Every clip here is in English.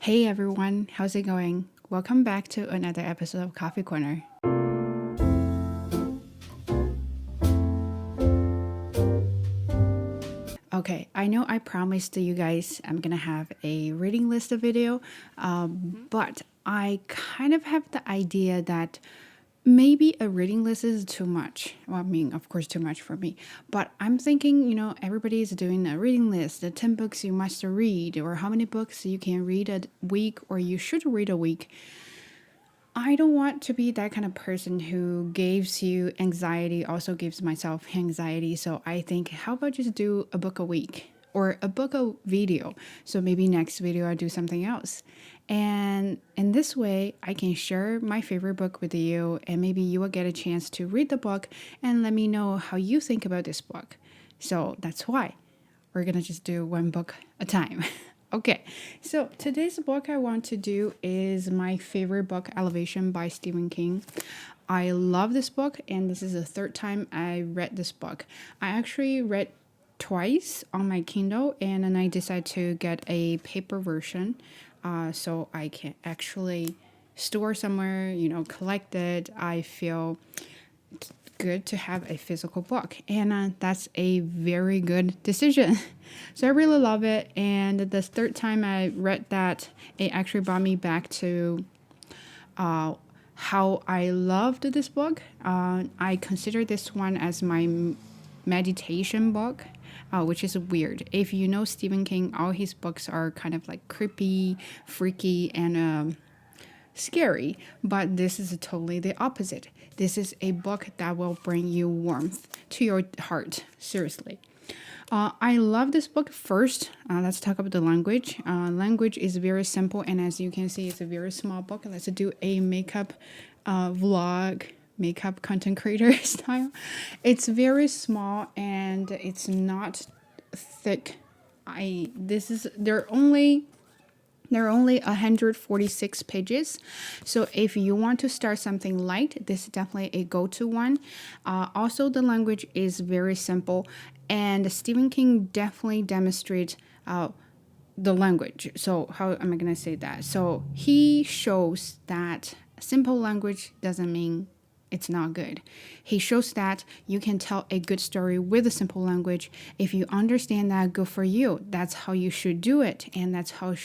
Hey everyone, how's it going? Welcome back to another episode of Coffee Corner. Okay, I know I promised you guys I'm gonna have a reading list of video, but I kind of have the idea that maybe a reading list is too much. Well, I mean, of course, too much for me. But I'm thinking, everybody is doing a reading list, the 10 books you must read, or how many books you can read a week, or you should read a week. I don't want to be that kind of person who gives you anxiety, also gives myself anxiety. So I think, how about just do a book a week or a book a video? So maybe next video I do something else. And in this way, I can share my favorite book with you, and maybe you will get a chance to read the book and let me know how you think about this book. So that's why we're gonna just do one book a time. Okay, so today's book I want to do is my favorite book, Elevation by Stephen King. I love this book, and this is the third time I read this book. I actually read twice on my Kindle, and then I decided to get a paper version so I can actually store somewhere, collect it. I feel good to have a physical book, and that's a very good decision. So I really love it, and the third time I read that, it actually brought me back to how I loved this book. I consider this one as my meditation book, which is weird. If you know Stephen King, all his books are kind of like creepy, freaky, and scary, but this is totally the opposite. This is a book that will bring you warmth to your heart, seriously. I love this book. First, let's talk about the language. Language is very simple, and as you can see, it's a very small book. Let's do a makeup vlog, makeup content creator style. It's very small and it's not thick. There are only 146 pages. So if you want to start something light, this is definitely a go-to one. Also, the language is very simple, and Stephen King definitely demonstrates the language. So how am I going to say that? So he shows that simple language doesn't mean it's not good. He shows that you can tell a good story with a simple language. If you understand that, good for you. That's how you should do it, and that's how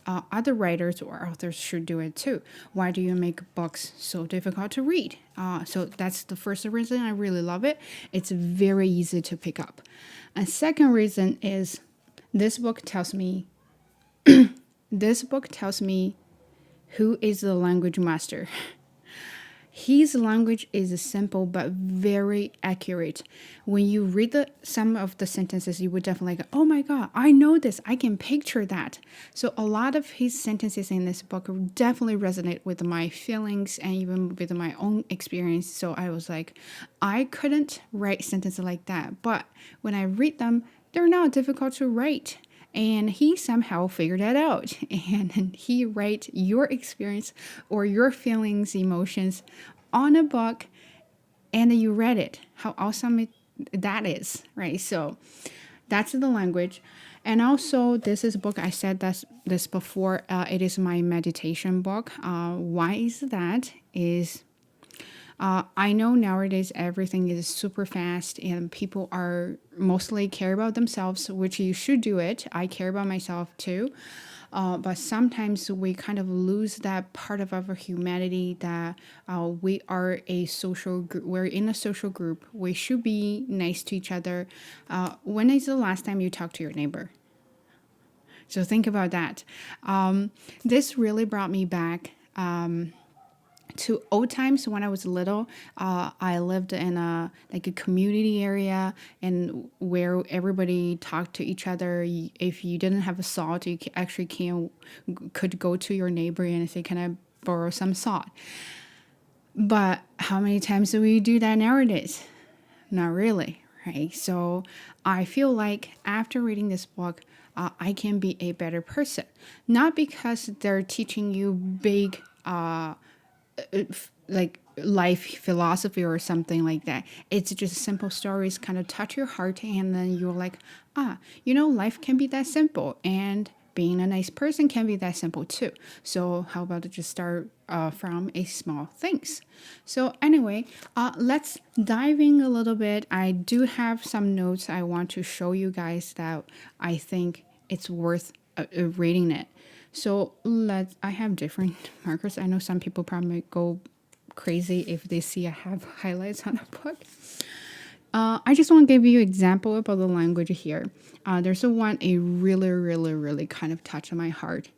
other writers or authors should do it too. Why do you make books so difficult to read? So that's the first reason I really love it. It's very easy to pick up. A second reason is this book tells me who is the language master. His language is simple but very accurate. When you read some of the sentences, you would definitely go, oh my God, I know this. I can picture that. So a lot of his sentences in this book definitely resonate with my feelings and even with my own experience. So I was like, I couldn't write sentences like that. But when I read them, they're not difficult to write. And he somehow figured that out, and he writes your experience or your feelings, emotions on a book, and you read it. How awesome that is, right? So that's the language. And also, this is a book, I said this before, it is my meditation book. Why is that? I know nowadays everything is super fast and people are mostly care about themselves, which you should do it. I care about myself too. But sometimes we kind of lose that part of our humanity that we are a social group. We're in a social group. We should be nice to each other. When is the last time you talked to your neighbor? So think about that. This really brought me back to old times when I was little. I lived in a community area, and where everybody talked to each other. If you didn't have a salt, you actually could go to your neighbor and say, "Can I borrow some salt?" But how many times do we do that nowadays? Not really, right? So I feel like after reading this book, I can be a better person. Not because they're teaching you big like life philosophy or something like that. It's just simple stories kind of touch your heart, and then you're like, life can be that simple, and being a nice person can be that simple too. So how about to just start from a small things. So anyway, let's dive in a little bit. I do have some notes I want to show you guys that I think it's worth reading it. So I have different markers. I know some people probably go crazy if they see I have highlights on the book. I just want to give you an example about the language here. There's a really, really, really kind of touched my heart.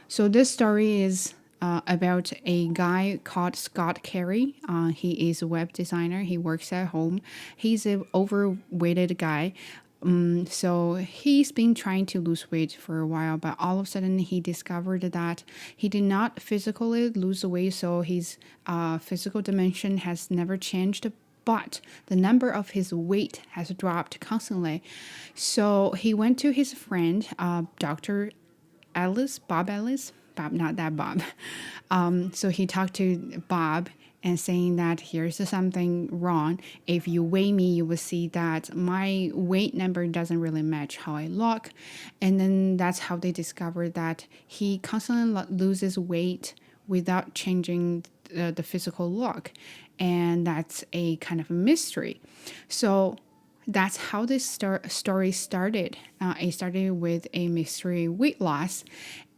So this story is about a guy called Scott Carey. He is a web designer. He works at home. He's an overweighted guy. So he's been trying to lose weight for a while, but all of a sudden he discovered that he did not physically lose weight. So his physical dimension has never changed, but the number of his weight has dropped constantly. So he went to his friend, Dr. Bob Ellis, not that Bob. So he talked to Bob and saying that here's something wrong. If you weigh me, you will see that my weight number doesn't really match how I look. And then that's how they discovered that he constantly loses weight without changing the physical look. And that's a kind of a mystery. So that's how this story started. It started with a mystery weight loss.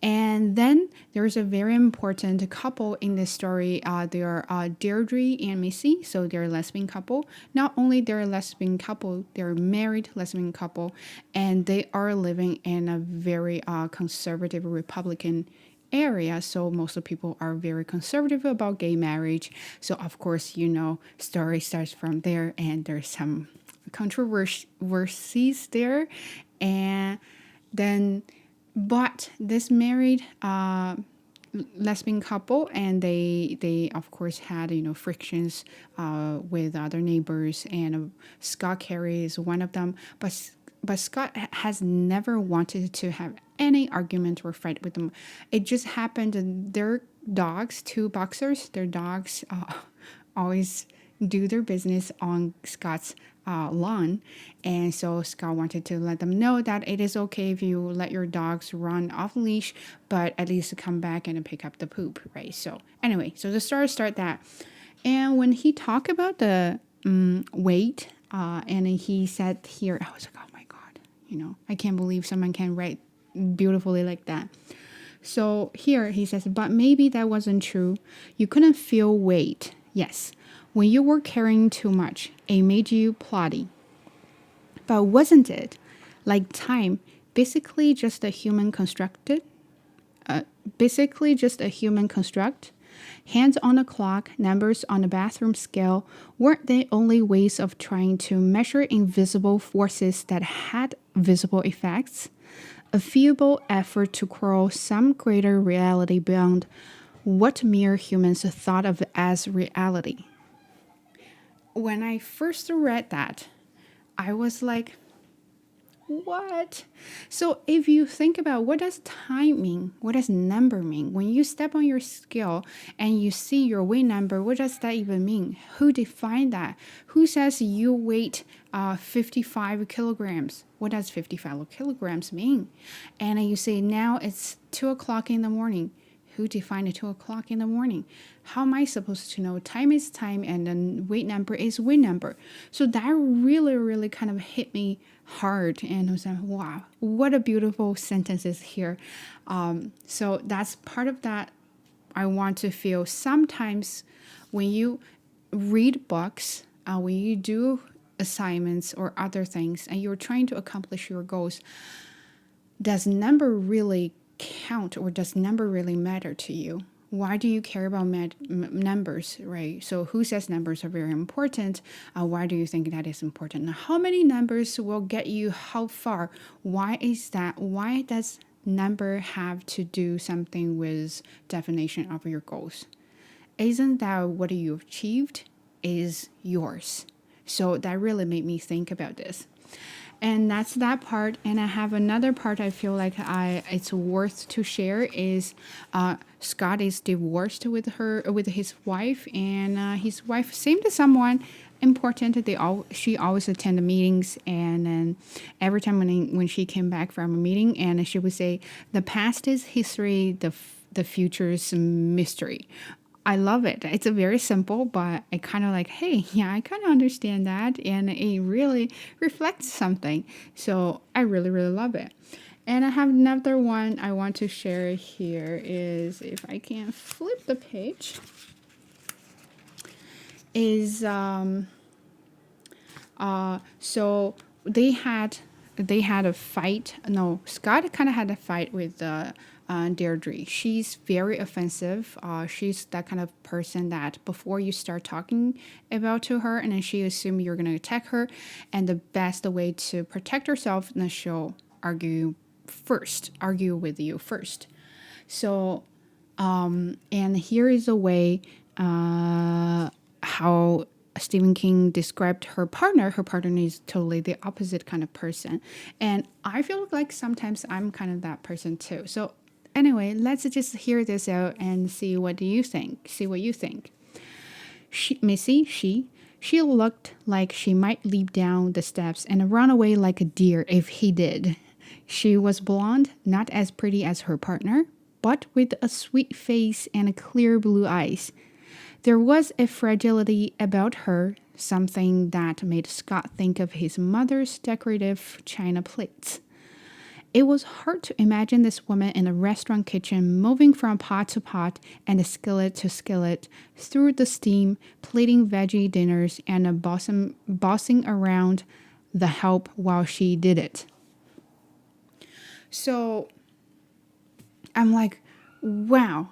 And then there's a very important couple in this story. They are Deirdre and Missy. So they're a lesbian couple. Not only they're a lesbian couple, they're a married lesbian couple. And they are living in a very conservative Republican area. So most of the people are very conservative about gay marriage. So of course, story starts from there, and there's some controversies there. And then, but this married lesbian couple, and they of course had frictions with other neighbors, and Scott Carey is one of them. But Scott has never wanted to have any argument or fight with them. It just happened. Their dogs, two boxers, their dogs always do their business on Scott's lawn. And so Scott wanted to let them know that it is okay if you let your dogs run off leash, but at least come back and pick up the poop, right? So anyway, so the story start that. And when he talked about the weight, and he said here, I was like, oh my God, I can't believe someone can write beautifully like that. So here he says, but maybe that wasn't true. You couldn't feel weight. Yes. When you were carrying too much, it made you plotty. But wasn't it like time, basically just a human construct? Hands on a clock, numbers on a bathroom scale weren't they only ways of trying to measure invisible forces that had visible effects? A feeble effort to crawl some greater reality beyond what mere humans thought of as reality. When I first read that, I was like, what? So if you think about what does time mean? What does number mean? When you step on your scale and you see your weight number, what does that even mean? Who defined that? Who says you weigh 55 kilograms? What does 55 kilograms mean? And you say now it's 2 o'clock in the morning. Who defined 2 o'clock in the morning? How am I supposed to know? Time is time, and then weight number is weight number. So that really, really kind of hit me hard, and I was like, wow, what a beautiful sentences here. So that's part of that. I want to feel sometimes when you read books, when you do assignments or other things, and you're trying to accomplish your goals, does number really count, or does number really matter to you? Why do you care about numbers, right? So who says numbers are very important? Why do you think that is important? How many numbers will get you how far? Why is that? Why does number have to do something with definition of your goals? Isn't that what you've achieved is yours? So that really made me think about this. And that's that part. And I have another part I feel like it's worth to share is Scott is divorced with his wife, and his wife seemed someone important. She always attend the meetings, and then every time when she came back from a meeting, and she would say, "The past is history, the future is mystery." I love it. It's a very simple, but I kind of like, hey, yeah, I kind of understand that, and it really reflects something. So I really, really love it. And I have another one I want to share here is if I can flip the page is so they had a fight. No, Scott kind of had a fight with Deirdre. She's very offensive. She's that kind of person that before you start talking about to her, and then she assumes you're gonna attack her, and the best way to protect herself, then she'll argue with you first. So, and here is a way how Stephen King described her partner. Her partner is totally the opposite kind of person. And I feel like sometimes I'm kind of that person too. So anyway, let's just hear this out and see what you think. She looked like she might leap down the steps and run away like a deer if he did. She was blonde, not as pretty as her partner, but with a sweet face and clear blue eyes. There was a fragility about her, something that made Scott think of his mother's decorative china plates. It was hard to imagine this woman in a restaurant kitchen moving from pot to pot and skillet to skillet through the steam, plating veggie dinners and bossing around the help while she did it. So I'm like, wow,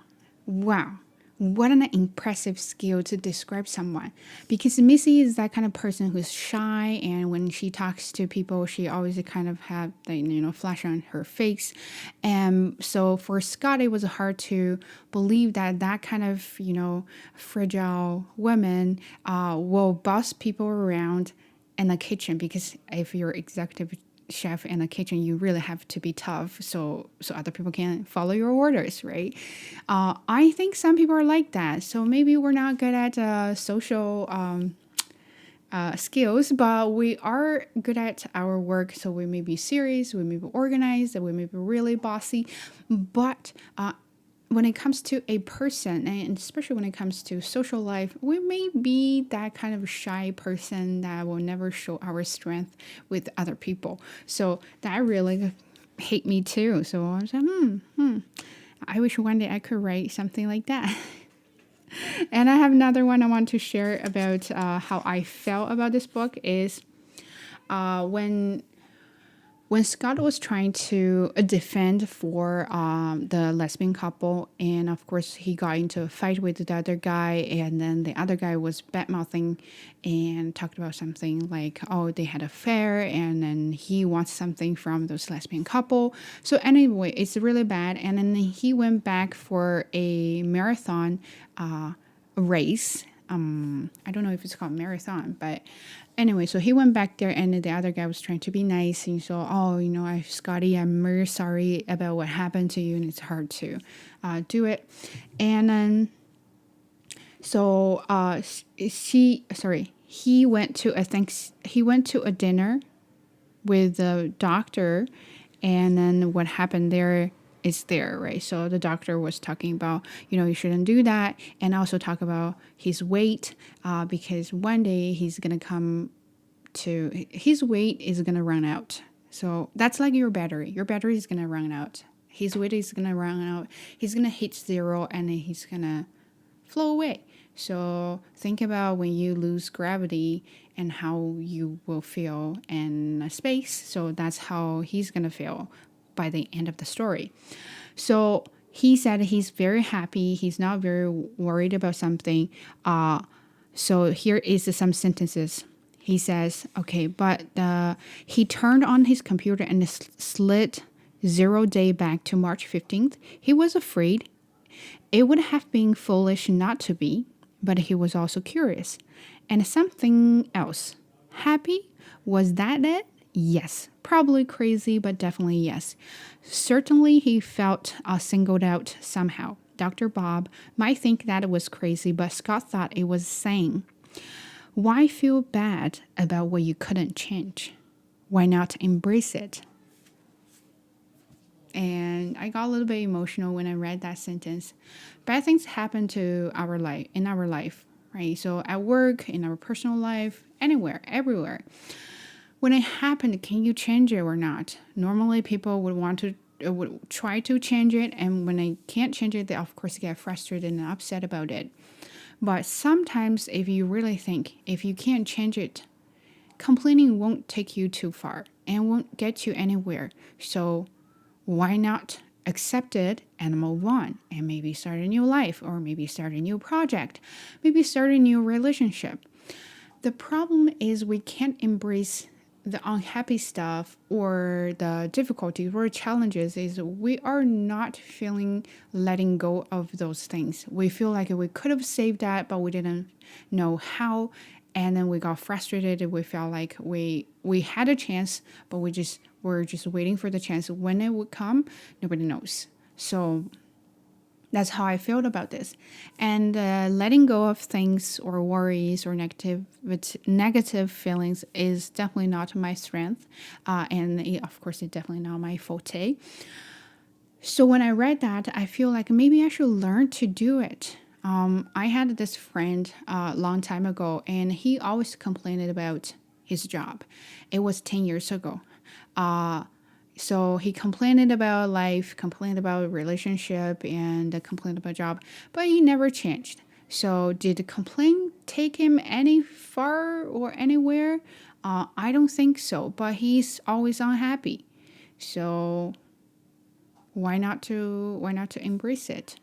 what an impressive skill to describe someone. Because Missy is that kind of person who's shy, and when she talks to people, she always kind of have the flash on her face. And so for Scott, it was hard to believe that that kind of fragile woman will boss people around in the kitchen, because if you're executive chef in the kitchen, you really have to be tough so other people can follow your orders, right? I think some people are like that, so maybe we're not good at social skills, but we are good at our work. So we may be serious, we may be organized, we may be really bossy, but when it comes to a person, and especially when it comes to social life, we may be that kind of shy person that will never show our strength with other people. So that really hate me too. So I was like, I wish one day I could write something like that. And I have another one I want to share about how I felt about this book is when Scott was trying to defend for the lesbian couple, and of course he got into a fight with the other guy, and then the other guy was bad-mouthing and talked about something like, oh, they had an affair, and then he wants something from those lesbian couple. So anyway, it's really bad, and then he went back for a marathon race. I don't know if it's called marathon, but anyway, so he went back there, and the other guy was trying to be nice, and so, Scotty, I'm very sorry about what happened to you, and it's hard to do it. And then so he went to a dinner with the doctor, and then what happened there is there, right? So the doctor was talking about, you shouldn't do that, and also talk about his weight, because one day his weight is gonna run out. So that's like your battery. Your battery is gonna run out. His weight is gonna run out. He's gonna hit zero, and then he's gonna flow away. So think about when you lose gravity and how you will feel in space. So that's how he's gonna feel by the end of the story. So he said he's very happy. He's not very worried about something. So here is some sentences. He says, okay, but he turned on his computer and slid 0 day back to March 15th. He was afraid. It would have been foolish not to be, but he was also curious. And something else. Happy? Was that it? Yes. Probably crazy, but definitely yes. Certainly he felt singled out somehow. Dr. Bob might think that it was crazy, but Scott thought it was sane. Why feel bad about what you couldn't change? Why not embrace it? And I got a little bit emotional when I read that sentence. Bad things happen to our life in our life, right? So at work, in our personal life, anywhere, everywhere. When it happened, can you change it or not? Normally, people would want to would try to change it, and when they can't change it, they of course get frustrated and upset about it. But sometimes, if you really think, if you can't change it, complaining won't take you too far and won't get you anywhere. So why not accept it and move on and maybe start a new life or maybe start a new project, maybe start a new relationship? The problem is we can't embrace the unhappy stuff or the difficulties or challenges is we are not feeling letting go of those things. We feel like we could have saved that, but we didn't know how. And then we got frustrated. We felt like we had a chance, but we're just waiting for the chance. When it would come, nobody knows. So that's how I felt about this. And letting go of things or worries or negative feelings is definitely not my strength. Of course, it's definitely not my forte. So when I read that, I feel like maybe I should learn to do it. I had this friend a long time ago, and he always complained about his job. It was 10 years ago. So he complained about life, complained about relationship, and complained about job, but he never changed. So did the complaint take him any far or anywhere? I don't think so, but he's always unhappy. So why not to embrace it?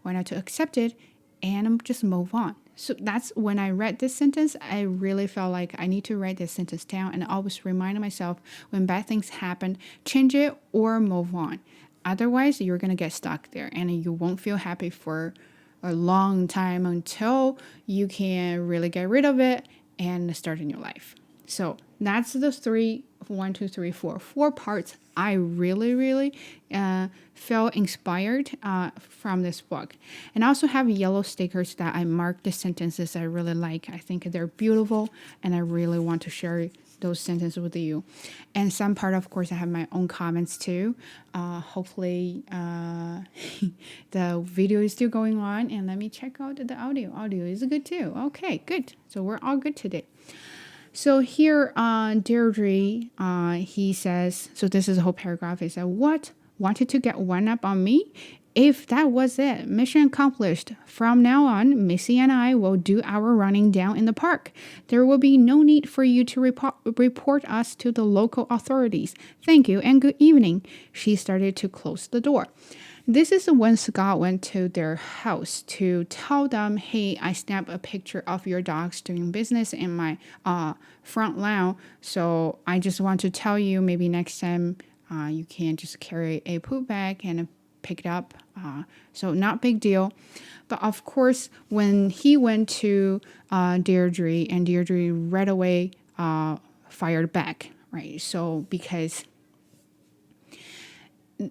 Why not to accept it and just move on? So that's when I read this sentence, I really felt like I need to write this sentence down and always remind myself when bad things happen, change it or move on. Otherwise, you're going to get stuck there and you won't feel happy for a long time until you can really get rid of it and start a new life. So that's the four parts I really felt inspired from this book. And I also have yellow stickers that I marked the sentences I really like. I think they're beautiful and I really want to share those sentences with you. And some part, of course, I have my own comments too. Hopefully the video is still going on, and let me check out the audio. Audio is good too. Okay, good. So we're all good today. So here on Deirdre, he says, so this is the whole paragraph. He said, what? Wanted to get one up on me? If that was it, mission accomplished. From now on, Missy and I will do our running down in the park. There will be no need for you to report us to the local authorities. Thank you and good evening. She started to close the door. This is when Scott went to their house to tell them, hey, I snapped a picture of your dogs doing business in my front lawn. So I just want to tell you, maybe next time you can just carry a poop bag and pick it up. So not big deal. But of course, when he went to Deirdre, and Deirdre right away fired back, right? So because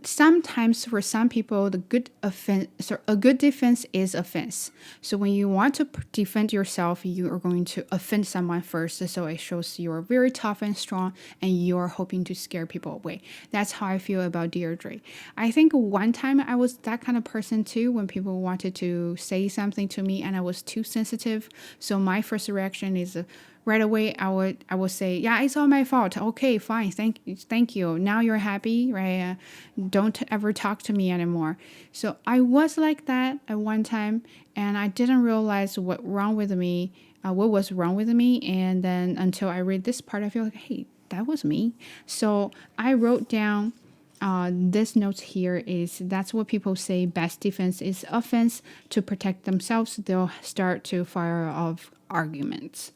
sometimes for some people, a good defense is offense. So when you want to defend yourself, you are going to offend someone first. So it shows you are very tough and strong, and you are hoping to scare people away. That's how I feel about Deirdre. I think one time I was that kind of person too, when people wanted to say something to me and I was too sensitive. So my first reaction is right away I would say, yeah, it's all my fault. Okay, fine, thank you. Now you're happy, right? Don't ever talk to me anymore. So I was like that at one time, and I didn't realize what was wrong with me. And then until I read this part, I feel like, hey, that was me. So I wrote down this note here is that's what people say best defense is offense. To protect themselves, they'll start to fire off arguments.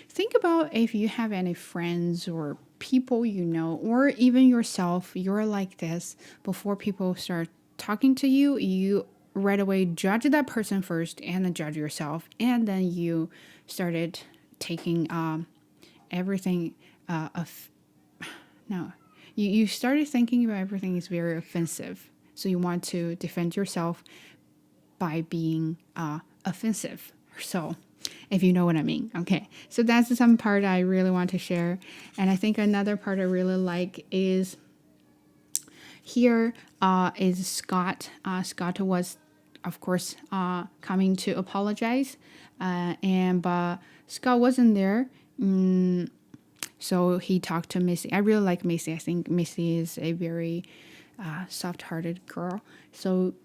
Think about if you have any friends or people you know, or even yourself, you're like this. Before people start talking to you, you right away judge that person first and then judge yourself. And then you started taking everything you started thinking about everything is very offensive. So you want to defend yourself by being offensive. So if you know what I mean. Okay, so that's some part I really want to share. And I think another part I really like is here is Scott. Scott was, of course, coming to apologize, and but Scott wasn't there. So he talked to Missy. I really like Missy. I think Missy is a very soft-hearted girl. So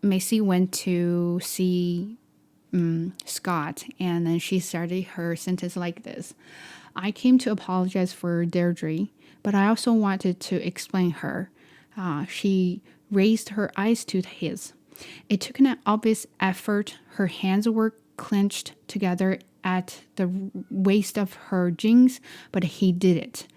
Missy went to see Scott, and then she started her sentence like this: I came to apologize for Deirdre, but I also wanted to explain her. She raised her eyes to his. It took an obvious effort. Her hands were clenched together at the waist of her jeans, but he did it.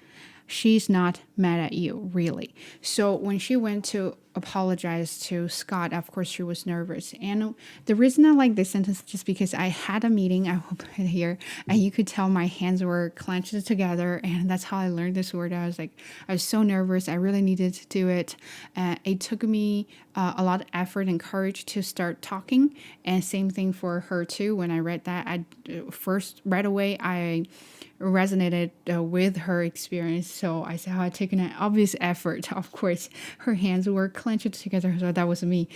She's not mad at you, really. So when she went to apologize to Scott, of course she was nervous. And the reason I like this sentence is just because I had a meeting, I will put it here, and you could tell my hands were clenched together, and that's how I learned this word. I was so nervous. I really needed to do it. It took me a lot of effort and courage to start talking, and same thing for her too. When I read that, right away I resonated with her experience. So I said, I taken an obvious effort. Of course, her hands were clenched together. So that was me.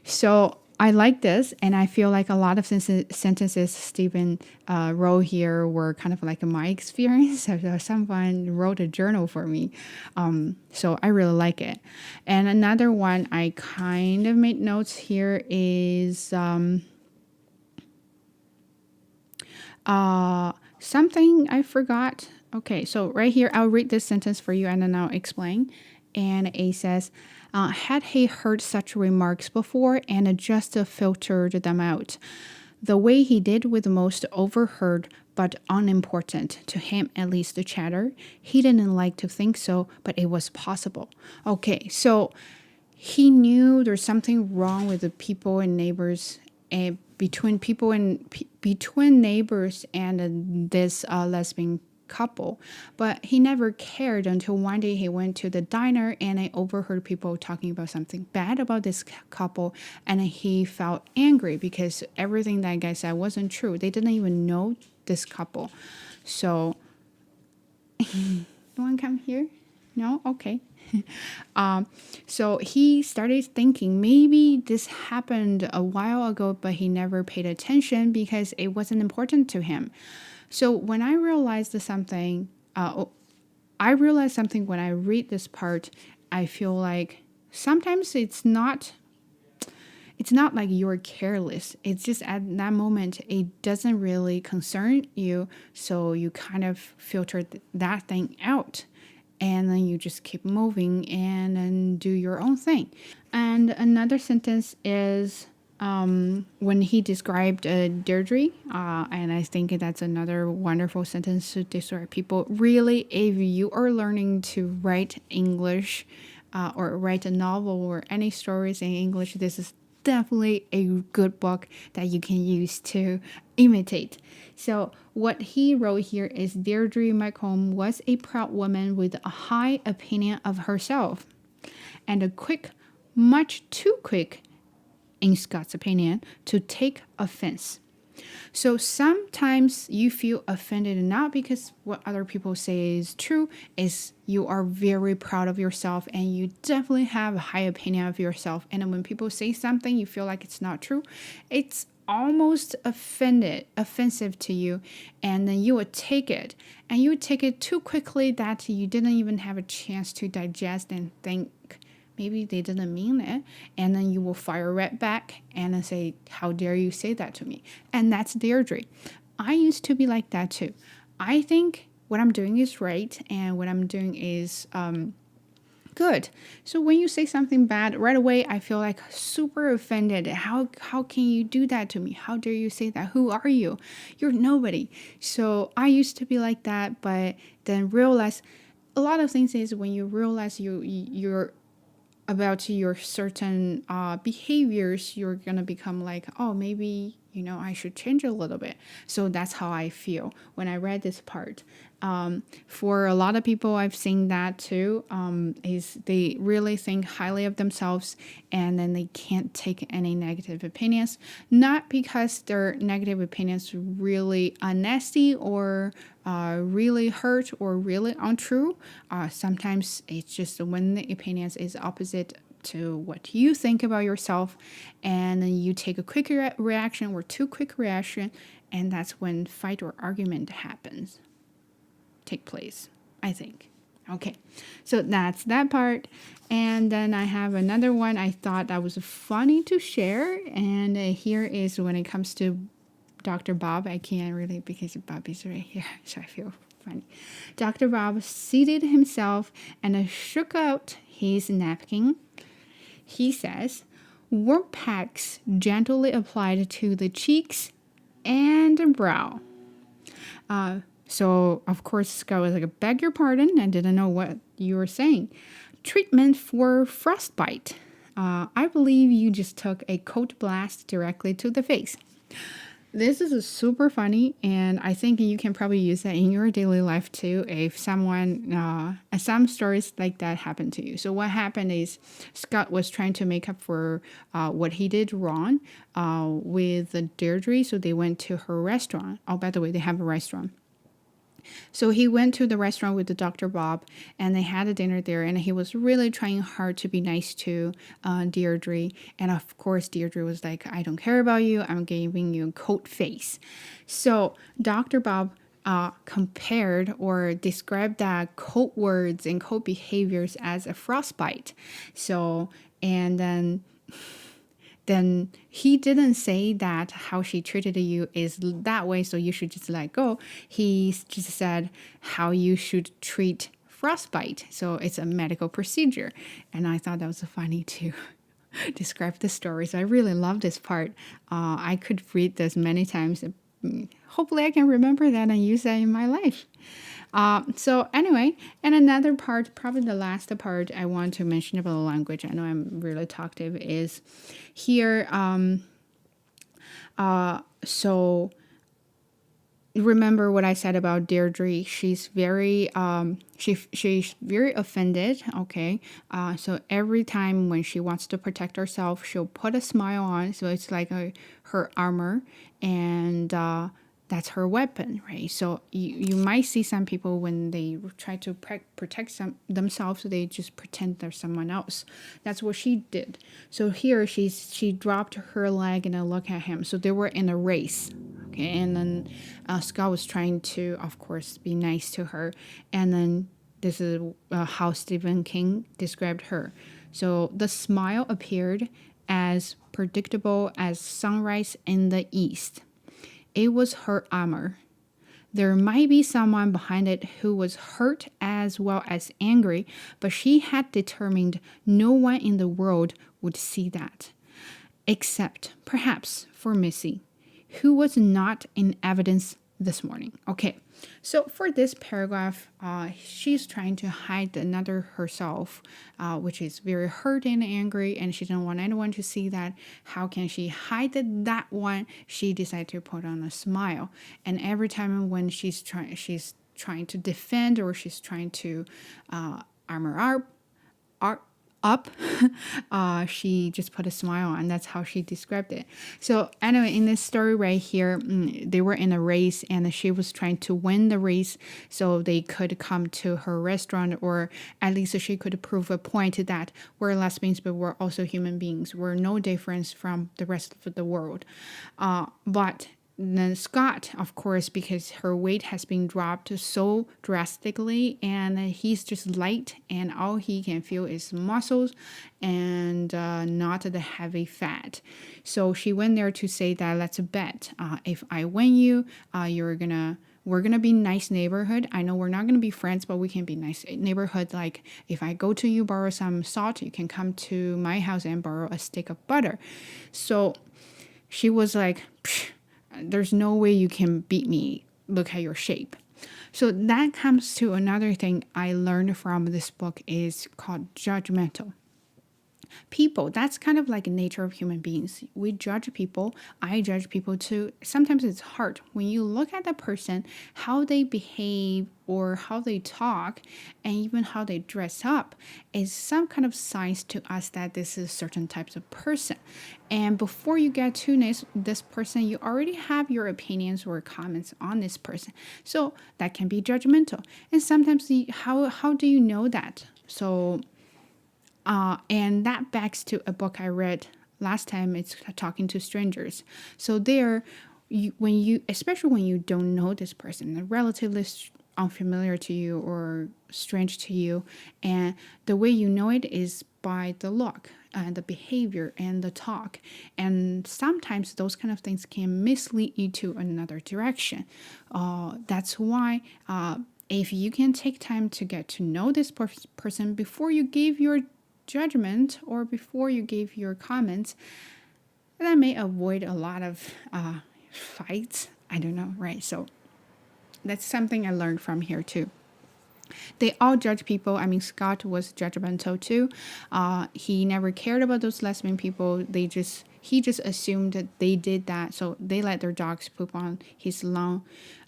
So I like this. And I feel like a lot of sentences Stephen wrote here were kind of like my experience. So someone wrote a journal for me. So I really like it. And another one I kind of made notes here is something I forgot. Okay, so right here, I'll read this sentence for you and then I'll explain. And it says, had he heard such remarks before and just filtered them out? The way he did with most overheard but unimportant, to him at least, the chatter. He didn't like to think so, but it was possible. Okay, so he knew there's something wrong with the people and neighbors, between neighbors and this lesbian couple, but he never cared until one day he went to the diner and I overheard people talking about something bad about this couple, and he felt angry because everything that guy said wasn't true. They didn't even know this couple. So you want to come here? No? Okay. So he started thinking maybe this happened a while ago, but he never paid attention because it wasn't important to him. So when I realized something, when I read this part. I feel like sometimes it's not like you're careless. It's just at that moment, it doesn't really concern you. So you kind of filter that thing out. And then you just keep moving and then do your own thing. And another sentence is when he described Deirdre, and I think that's another wonderful sentence to describe people. Really, if you are learning to write English or write a novel or any stories in English, this is definitely a good book that you can use to imitate. So what he wrote here is Deirdre Macomb was a proud woman with a high opinion of herself and a quick, much too quick, in Scott's opinion, to take offense. So sometimes you feel offended not because what other people say is true, is you are very proud of yourself and you definitely have a high opinion of yourself. And then when people say something you feel like it's not true, it's almost offensive to you, and then you would take it too quickly that you didn't even have a chance to digest and think maybe they didn't mean it, and then you will fire right back and then say, how dare you say that to me? And that's Deirdre. I used to be like that too. I think what I'm doing is right and what I'm doing is good. So when you say something bad, right away I feel like super offended. How can you do that to me? How dare you say that? Who are you? You're nobody. So I used to be like that, but then realize a lot of things is when you realize you're about your certain behaviors, you're gonna become like, oh, maybe I should change a little bit. So that's how I feel when I read this part. For a lot of people, I've seen that too. Is they really think highly of themselves, and then they can't take any negative opinions. Not because their negative opinions really are nasty or really hurt or really untrue. Sometimes it's just when the opinions is opposite to what you think about yourself, and then you take a quick reaction or too quick reaction, and that's when fight or argument happens, take place, I think. Okay, so that's that part. And then I have another one I thought that was funny to share, and here is when it comes to Dr. Bob. I can't really because Bob is right here, so I feel funny. Dr. Bob seated himself and shook out his napkin. He says, warm pats gently applied to the cheeks and brow. So, of course, Scott was like, I beg your pardon, I didn't know what you were saying. Treatment for frostbite. I believe you just took a cold blast directly to the face. This is super funny, and I think you can probably use that in your daily life too if some stories like that happen to you. So what happened is Scott was trying to make up for what he did wrong with Deirdre, so they went to her restaurant. Oh, by the way, they have a restaurant. So he went to the restaurant with the Dr. Bob, and they had a dinner there, and he was really trying hard to be nice to Deirdre. And of course, Deirdre was like, I don't care about you. I'm giving you a cold face. So Dr. Bob compared or described that cold words and cold behaviors as a frostbite. So, and then he didn't say that how she treated you is that way, so you should just let go. He just said how you should treat frostbite. So it's a medical procedure. And I thought that was funny to describe the story. So I really love this part. I could read this many times. Hopefully I can remember that and use that in my life. So anyway, and another part, probably the last part I want to mention about the language, I know I'm really talkative, is here. So remember what I said about Deirdre. She's very she's very offended. Okay, so every time when she wants to protect herself, she'll put a smile on. So it's like her armor, and that's her weapon, right? So you might see some people when they try to protect themselves, they just pretend they're someone else. That's what she did. So here she dropped her leg and looked at him. So they were in a race. Okay, and then Scott was trying to, of course, be nice to her. And then this is how Stephen King described her. So the smile appeared as predictable as sunrise in the east. It was her armor. There might be someone behind it who was hurt as well as angry, but she had determined no one in the world would see that. Except, perhaps, for Missy, who was not in evidence this morning. Okay, so for this paragraph, she's trying to hide another herself, which is very hurt and angry, and she didn't want anyone to see that. How can she hide that one? She decided to put on a smile, and every time when she's trying to defend or she's trying to armor up, she just put a smile on. That's how she described it. So anyway, in this story right here, they were in a race and she was trying to win the race so they could come to her restaurant, or at least she could prove a point that we're lesbians but we're also human beings. We're no difference from the rest of the world. But then Scott, of course, because her weight has been dropped so drastically and he's just light and all he can feel is muscles and not the heavy fat. So she went there to say that let's bet. If I win you, we're gonna be nice neighborhood. I know we're not gonna be friends, but we can be nice neighborhood. Like if I go to you, borrow some salt, you can come to my house and borrow a stick of butter. So she was like, psh, there's no way you can beat me. Look at your shape. So that comes to another thing I learned from this book is called judgmental. People, that's kind of like a nature of human beings. We judge people. I judge people too. Sometimes it's hard when you look at the person, how they behave or how they talk, and even how they dress up is some kind of signs to us that this is certain types of person. And before you get to this person, you already have your opinions or comments on this person, so that can be judgmental. And sometimes how do you know that? So and that backs to a book I read last time. It's Talking to Strangers. So there, especially when you don't know this person, they're relatively unfamiliar to you or strange to you, and the way you know it is by the look and the behavior and the talk. And sometimes those kind of things can mislead you to another direction. That's why if you can take time to get to know this person before you give your judgment or before you give your comments, that may avoid a lot of fights. I don't know, right? So that's something I learned from here too. They all judge people. I mean, Scott was judgmental too. He never cared about those lesbian people. He just assumed that they did that, so they let their dogs poop on his lawn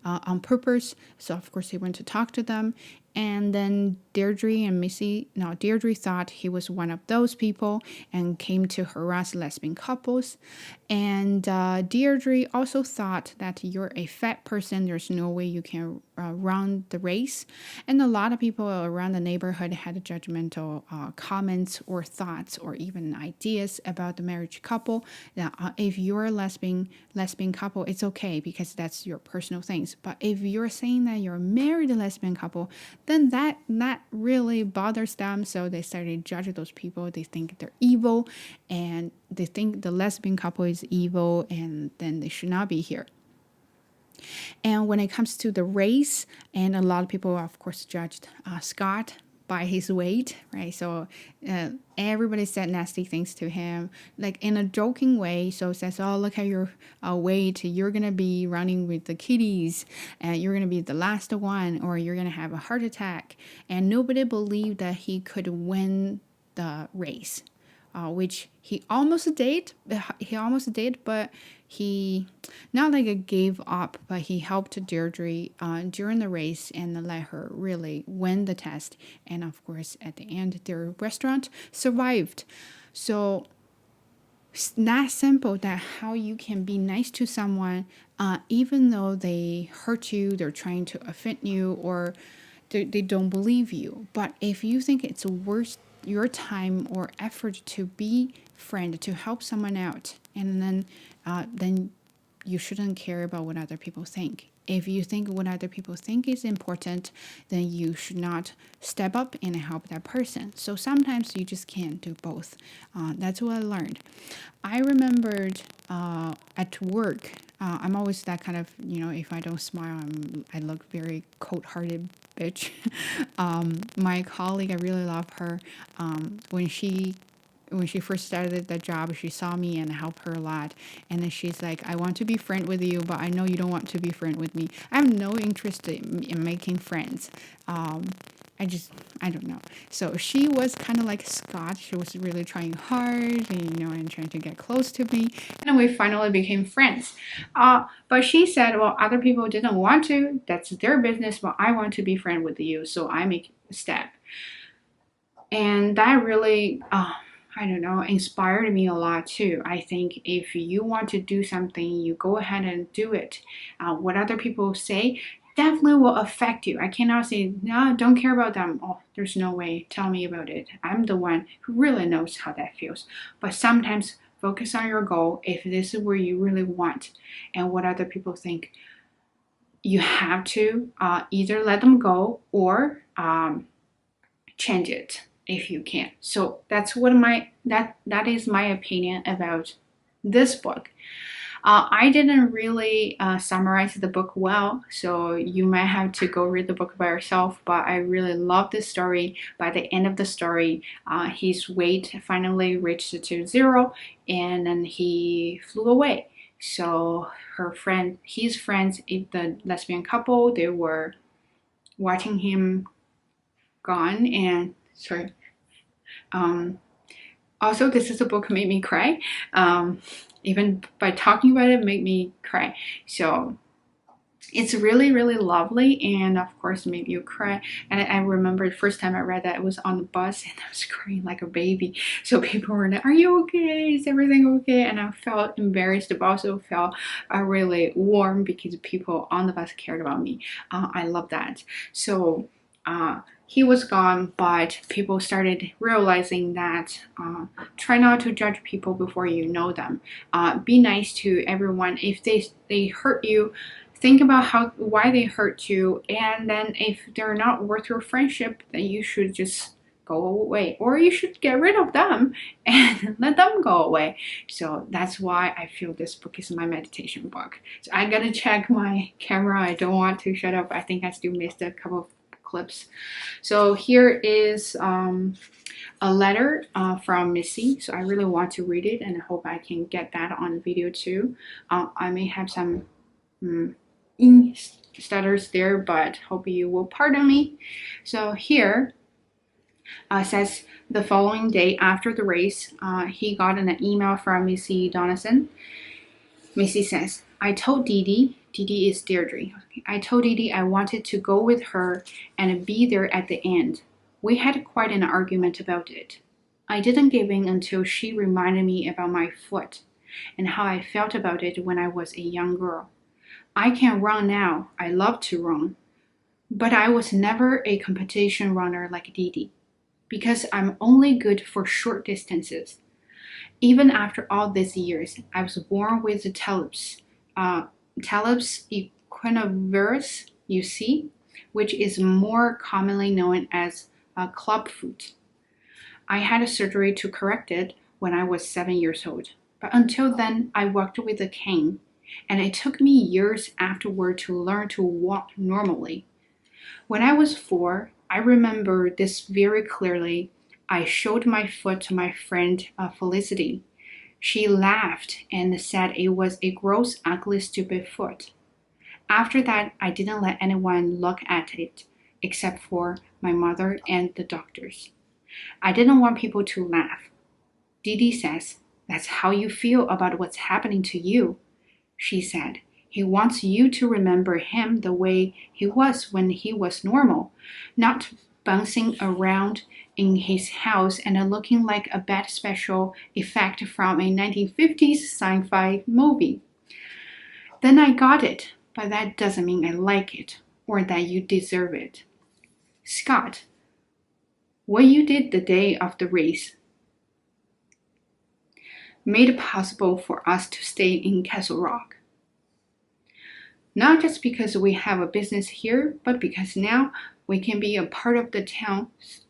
on purpose. So of course he went to talk to them, and then Deirdre thought he was one of those people and came to harass lesbian couples. And Deirdre also thought that you're a fat person. There's no way you can run the race. And a lot of people around the neighborhood had judgmental comments or thoughts or even ideas about the marriage couple. That if you're a lesbian couple, it's okay because that's your personal things. But if you're saying that you're a married lesbian couple, then that really bothers them. So they started judging those people. They think they're evil, and they think the lesbian couple is evil, and then they should not be here. And when it comes to the race, and a lot of people, of course, judged Scott by his weight, right? So everybody said nasty things to him, like in a joking way. So says, "Oh, look at your weight. You're gonna be running with the kitties, and you're gonna be the last one, or you're gonna have a heart attack." And nobody believed that he could win the race. Which he almost did. But he not like a gave up, but he helped Deirdre during the race and let her really win the test. And of course, at the end, their restaurant survived. So it's that simple, that how you can be nice to someone, even though they hurt you, they're trying to offend you, or they don't believe you. But if you think it's worth your time or effort to be friend, to help someone out, and then you shouldn't care about what other people think. If you think what other people think is important, then you should not step up and help that person. So sometimes you just can't do both. That's what I learned. I remembered at work, I'm always that kind of, if I don't smile, I look very cold-hearted bitch. My colleague, I really love her. When she first started the job, she saw me and helped her a lot. And then she's like, "I want to be friend with you, but I know you don't want to be friend with me." I have no interest in making friends. I don't know. So she was kind of like Scott. She was really trying hard, and trying to get close to me. And then we finally became friends. But she said, "Well, other people didn't want to. That's their business, but I want to be friend with you, so I make a step." And that really, I don't know, inspired me a lot too. I think if you want to do something, you go ahead and do it. What other people say definitely will affect you. I cannot say, "No, don't care about them." Oh, there's no way. Tell me about it. I'm the one who really knows how that feels. But sometimes focus on your goal if this is where you really want, and what other people think. You have to either let them go or change it if you can. So that's what that is my opinion about this book. I didn't really summarize the book well, so you might have to go read the book by yourself, but I really love this story. By the end of the story, his weight finally reached to 0, and then he flew away. So his friends, the lesbian couple, they were watching him gone, and sorry, um, Also, this is a book made me cry. Even by talking about it, made me cry. So it's really, really lovely, and of course made you cry. And I remember the first time I read that, it was on the bus and I was crying like a baby. So people were like, are you okay, is everything okay? And I felt embarrassed, but also felt really warm because people on the bus cared about me. I love that. So he was gone, but people started realizing that try not to judge people before you know them. Be nice to everyone. If they hurt you, think about why they hurt you, and then if they're not worth your friendship, then you should just go away, or you should get rid of them and let them go away. So that's why I feel this book is my meditation book. So I gotta check my camera. I don't want to shut up. I think I still missed a couple of clips. So here is a letter from Missy. So I really want to read it, and I hope I can get that on video too. I may have some stutters there, but hope you will pardon me. So here says the following day after the race, he got an email from Missy Donaldson. Missy says, I told Dee Dee is Deirdre. I told Dee Dee I wanted to go with her and be there at the end. We had quite an argument about it. I didn't give in until she reminded me about my foot and how I felt about it when I was a young girl. I can run now. I love to run. But I was never a competition runner like Dee Dee, because I'm only good for short distances. Even after all these years, I was born with the Talip's equinovarus, you see, which is more commonly known as clubfoot. I had a surgery to correct it when I was 7 years old, but until then I walked with a cane, and it took me years afterward to learn to walk normally. When I was 4, I remember this very clearly. I showed my foot to my friend Felicity. She laughed and said it was a gross, ugly, stupid foot. After that, I didn't let anyone look at it, except for my mother and the doctors. I didn't want people to laugh. Dee Dee says, that's how you feel about what's happening to you. She said, he wants you to remember him the way he was when he was normal, not bouncing around in his house and looking like a bad special effect from a 1950s sci-fi movie. Then I got it, but that doesn't mean I like it or that you deserve it. Scott, what you did the day of the race made it possible for us to stay in Castle Rock. Not just because we have a business here, but because now we can be a part of the town's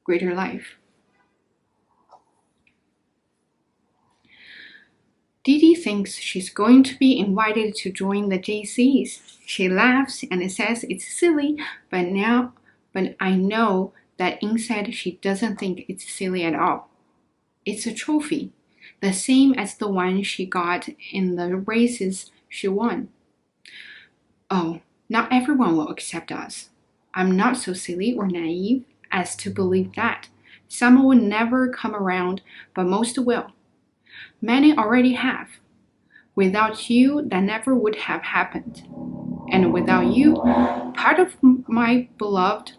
greater life. Dee Dee thinks she's going to be invited to join the JCs. She laughs and says it's silly, but I know that inside she doesn't think it's silly at all. It's a trophy, the same as the one she got in the races she won. Oh, not everyone will accept us. I'm not so silly or naive as to believe that. Some will never come around, but most will. Many already have. Without you, that never would have happened. And without you, part of my beloved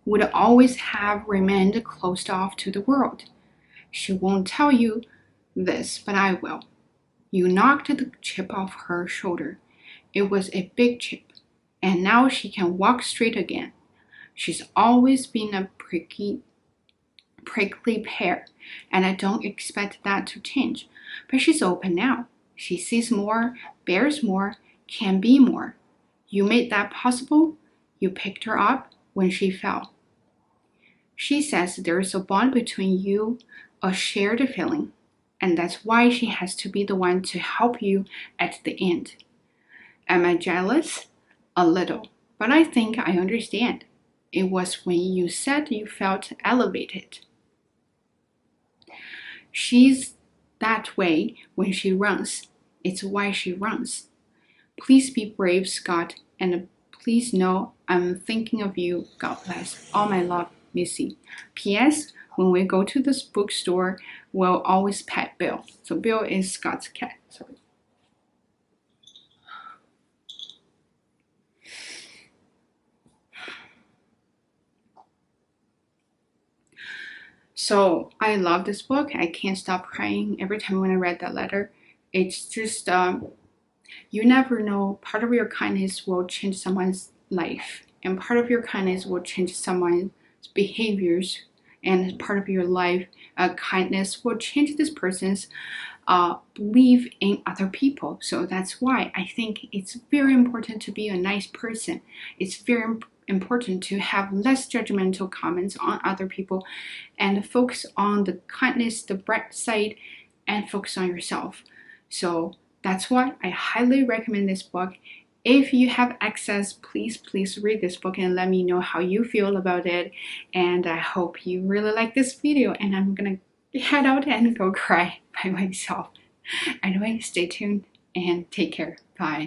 would always have remained closed off to the world. She won't tell you this, but I will. You knocked the chip off her shoulder. It was a big chip, and now she can walk straight again. She's always been a prickly pear, and I don't expect that to change. But she's open now. She sees more, bears more, can be more. You made that possible. You picked her up when she fell. She says there's a bond between you, a shared feeling, and that's why she has to be the one to help you at the end. Am I jealous? A little, but I think I understand. It was when you said you felt elevated. She's that way when she runs. It's why she runs. Please be brave, Scott, and please know I'm thinking of you. God bless. All my love, Missy. P.S. When we go to this bookstore, we'll always pet Bill. So Bill is Scott's cat. Sorry. So I love this book. I can't stop crying every time when I read that letter. It's just, you never know. Part of your kindness will change someone's life, and part of your kindness will change someone's behaviors, and part of your life, kindness will change this person's belief in other people. So that's why I think it's very important to be a nice person. It's very important to have less judgmental comments on other people and focus on the kindness, the bright side, and focus on yourself. So that's why I highly recommend this book. If you have access, please read this book and let me know how you feel about it. And I hope you really like this video, and I'm gonna head out and go cry by myself. Anyway, stay tuned and take care. Bye.